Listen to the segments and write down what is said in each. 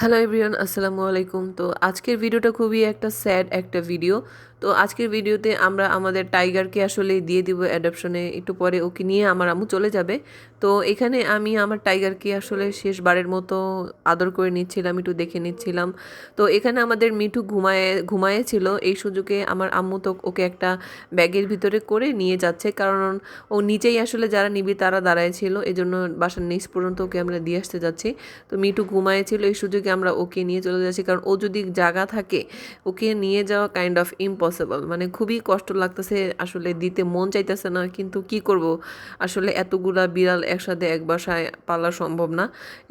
Hello everyone, আসসালামু আলাইকুম। তো আজকের ভিডিওটা খুবই একটা স্যাড একটা ভিডিও। তো আজকের ভিডিওতে আমরা আমাদের টাইগারকে আসলে দিয়ে দিব অ্যাডপশনে। একটু পরে ওকে নিয়ে আমার আম্মু চলে যাবে। তো এখানে আমি আমার টাইগারকে আসলে শেষবারের মতো আদর করে নিচ্ছিলাম, একটু দেখে নিচ্ছিলাম। তো এখানে আমাদের মিঠু ঘুমায়েছিল। এই সুযোগে আমার আম্মু তো ওকে একটা ব্যাগের ভিতরে করে নিয়ে যাচ্ছে, কারণ ও নিচেই আসলে যারা নিবি তারা দাঁড়ায় ছিল, এই জন্য বাসার নিচ পর্যন্ত ওকে আমরা দিয়ে আসতে যাচ্ছি। তো মিঠু ঘুমায়েছিল, এই সুযোগে আমরা ওকে নিয়ে চলে যাচ্ছি, কারণ ও যদি জায়গা থাকে ওকে নিয়ে যাওয়া কাইন্ড অফ ইম্পসিবল, মানে খুবই কষ্ট লাগতেছে, আসলে দিতে মন চাইতেছে না, কিন্তু কি করব, আসলে এতগুলা বিড়াল একসাথে এক বাসায় পালা সম্ভব না।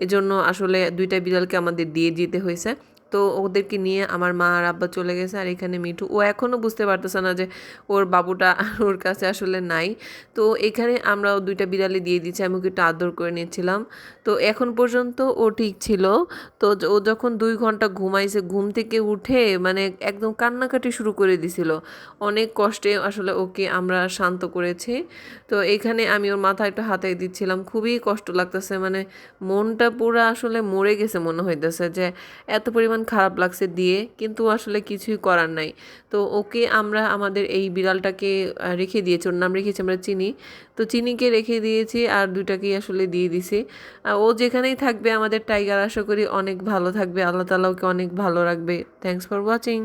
এজন্য আসলে দুইটা বিড়ালকে আমাদের দিয়ে যেতে হয়েছে। তো ওদেরকে নিয়ে আমার মা আর আব্বা চলে গেছে, আর এখানে মিঠু ও এখনও বুঝতে পারতেছে না যে ওর বাবুটা ওর কাছে আসলে নাই। তো এখানে আমরা দুইটা বিড়ালে দিয়ে দিচ্ছি, আমি ওকে একটু আদর করে নিচ্ছিলাম। তো এখন পর্যন্ত ও ঠিক ছিল। তো ও যখন 2 ঘন্টা ঘুমাইছে, ঘুম থেকে উঠে মানে একদম কান্নাকাটি শুরু করে দিছিল। অনেক কষ্টে আসলে ওকে আমরা শান্ত করেছি। তো এখানে আমি ওর মাথায় একটু হাতাই দিচ্ছিলাম, খুবই কষ্ট লাগতেছে, মানে মনটা পুরো আসলে মরে গেছে মনে হইতেছে, যে এত পরিমাণ খারাপ লাগছে দিয়ে, কিন্তু আসলে কিছুই করার নাই। তো ওকে আমরা আমাদের এই বিড়ালটাকে রেখে দিয়েছি, ওর নাম রেখেছি আমরা চিনি। তো চিনিকে রেখে দিয়েছি, আর দুইটাকেই আসলে দিয়ে দিছি। ও যেখানেই থাকবে আমাদের টাইগার আশা করি অনেক ভালো থাকবে, আল্লাহ তাআলা ওকে অনেক ভালো রাখবে। Thanks for watching.